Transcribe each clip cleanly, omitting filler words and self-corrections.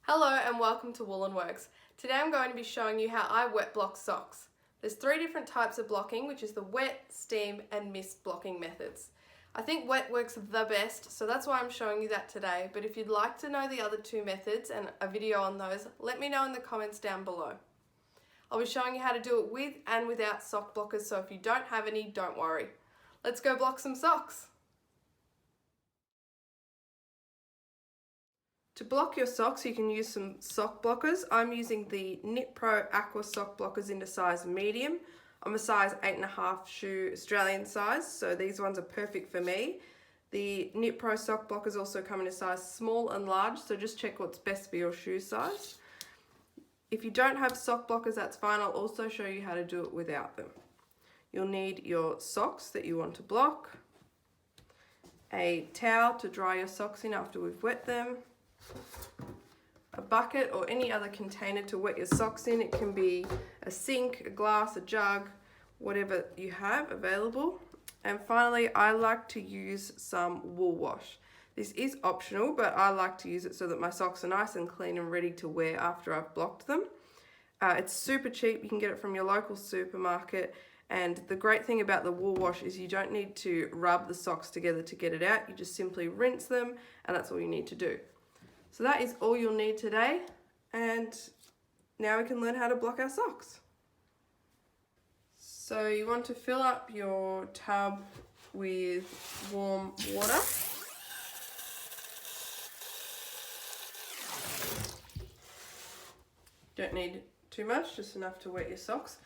Hello and welcome to Woolen Works. Today I'm going to be showing you how I wet block socks. There's 3 different types of blocking, which is the wet, steam and mist blocking methods. I think wet works the best, so that's why I'm showing you that today, but if you'd like to know the other 2 methods and a video on those, let me know in the comments down below. I'll be showing you how to do it with and without sock blockers, so if you don't have any, don't worry. Let's go block some socks. To block your socks, you can use some sock blockers. I'm using the Knit Pro Aqua sock blockers in a size medium. I'm a size 8.5 shoe Australian size, so these ones are perfect for me. The Knit Pro sock blockers also come in a size small and large, so just check what's best for your shoe size. If you don't have sock blockers, that's fine. I'll also show you how to do it without them. You'll need your socks that you want to block, a towel to dry your socks in after we've wet them, a bucket or any other container to wet your socks in. It can be a sink, a glass, a jug, whatever you have available. And finally, I like to use some wool wash. This is optional, but I like to use it so that my socks are nice and clean and ready to wear after I've blocked them. It's super cheap. You can get it from your local supermarket. And the great thing about the wool wash is you don't need to rub the socks together to get it out. You just simply rinse them, and that's all you need to do. So that is all you'll need today, and now we can learn how to block our socks. So you want to fill up your tub with warm water. Don't need too much, just enough to wet your socks.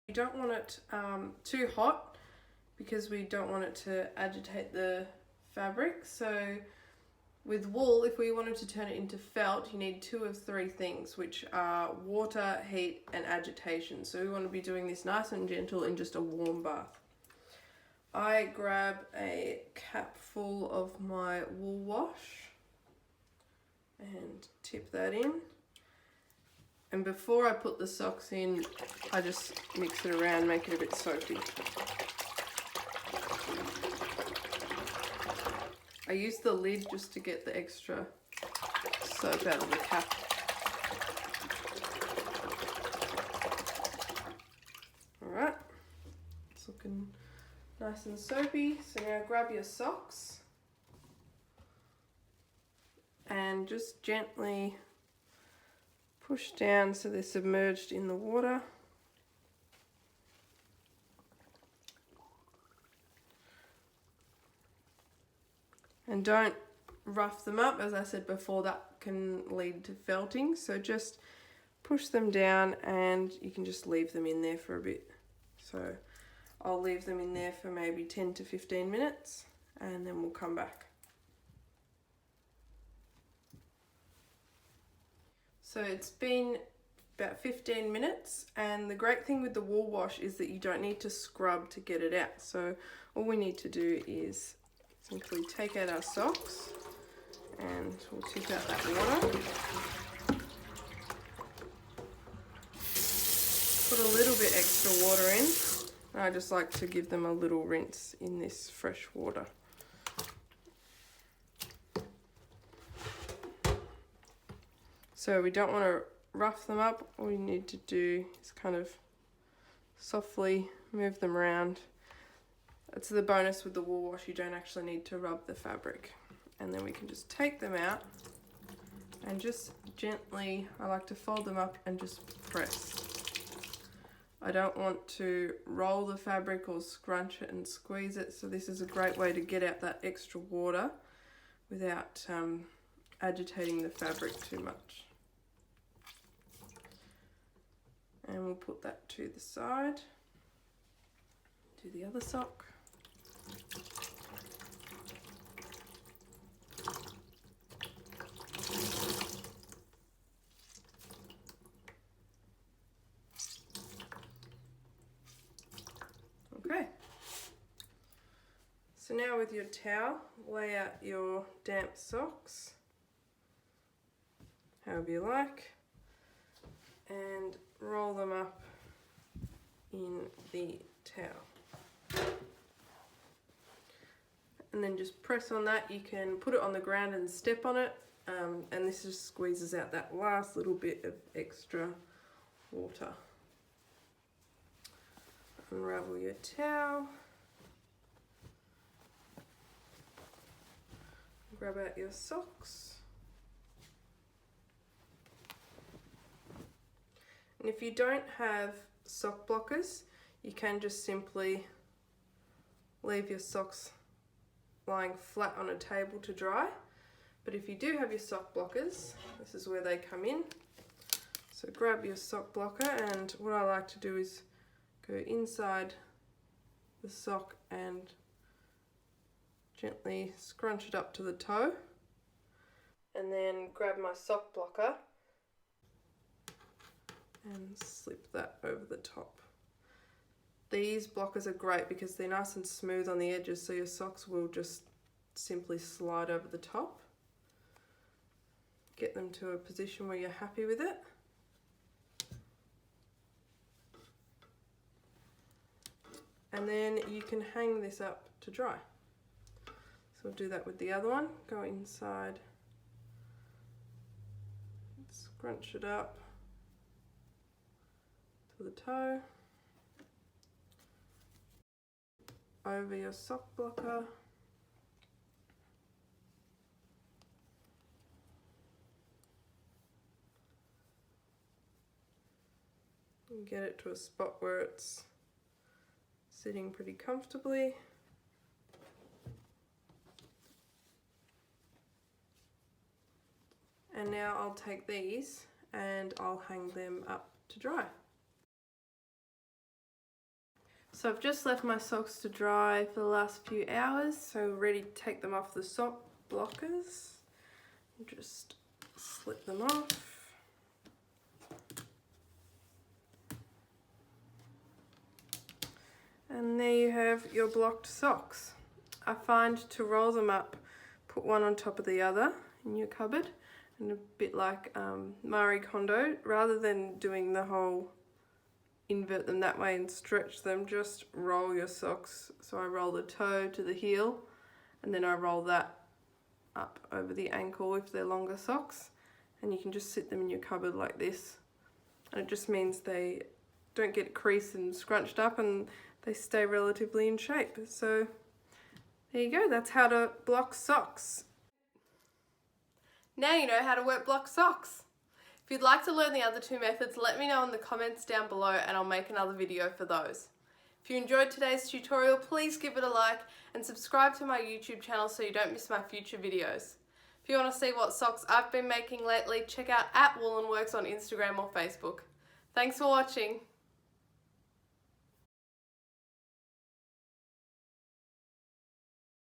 You don't want it too hot because we don't want it to agitate the fabric. So with wool, if we wanted to turn it into felt, you need 2 of 3 things, which are water, heat, and agitation. So we want to be doing this nice and gentle in just a warm bath. I grab a cap full of my wool wash and tip that in. And before I put the socks in, I just mix it around, make it a bit soapy. I use the lid just to get the extra soap out of the cap. Alright, it's looking nice and soapy. So now grab your socks and just gently push down so they're submerged in the water. And don't rough them up, as I said before, that can lead to felting. So just push them down and you can just leave them in there for a bit. So I'll leave them in there for maybe 10 to 15 minutes and then we'll come back. So it's been about 15 minutes, and the great thing with the wool wash is that you don't need to scrub to get it out. So all we need to do is simply take out our socks and we'll tip out that water. Put a little bit extra water in. I just like to give them a little rinse in this fresh water. So we don't want to rough them up. All you need to do is kind of softly move them around. It's the bonus with the wool wash, you don't actually need to rub the fabric. And then we can just take them out and just gently, I like to fold them up and just press. I don't want to roll the fabric or scrunch it and squeeze it, so this is a great way to get out that extra water without agitating the fabric too much. And we'll put that to the side. Do the other sock. Okay. So now with your towel, lay out your damp socks, however you like, and roll them up in the towel. And then just press on that. You can put it on the ground and step on it, and this just squeezes out that last little bit of extra water. Unravel your towel. Grab out your socks. And if you don't have sock blockers, you can just simply leave your socks lying flat on a table to dry. But if you do have your sock blockers, this is where they come in. So grab your sock blocker, and what I like to do is go inside the sock and gently scrunch it up to the toe, and then grab my sock blocker and slip that over the top. These blockers are great because they're nice and smooth on the edges, so your socks will just simply slide over the top. Get them to a position where you're happy with it. And then you can hang this up to dry. So we'll do that with the other one. Go inside, scrunch it up to the toe, over your sock blocker. And get it to a spot where it's sitting pretty comfortably. And now I'll take these and I'll hang them up to dry. So I've just left my socks to dry for the last few hours, so ready to take them off the sock blockers. Just slip them off. And there you have your blocked socks. I find to roll them up, put one on top of the other in your cupboard, and a bit like Marie Kondo, rather than doing the whole invert them that way and stretch them, just roll your socks. So I roll the toe to the heel, and then I roll that up over the ankle if they're longer socks, and you can just sit them in your cupboard like this. And it just means they don't get creased and scrunched up, and they stay relatively in shape. So there you go, that's how to block socks. Now you know how to wet block socks. If you'd like to learn the other two methods, let me know in the comments down below and I'll make another video for those. If you enjoyed today's tutorial, please give it a like and subscribe to my YouTube channel so you don't miss my future videos. If you want to see what socks I've been making lately, check out @Woolenworks on Instagram or Facebook. Thanks for watching.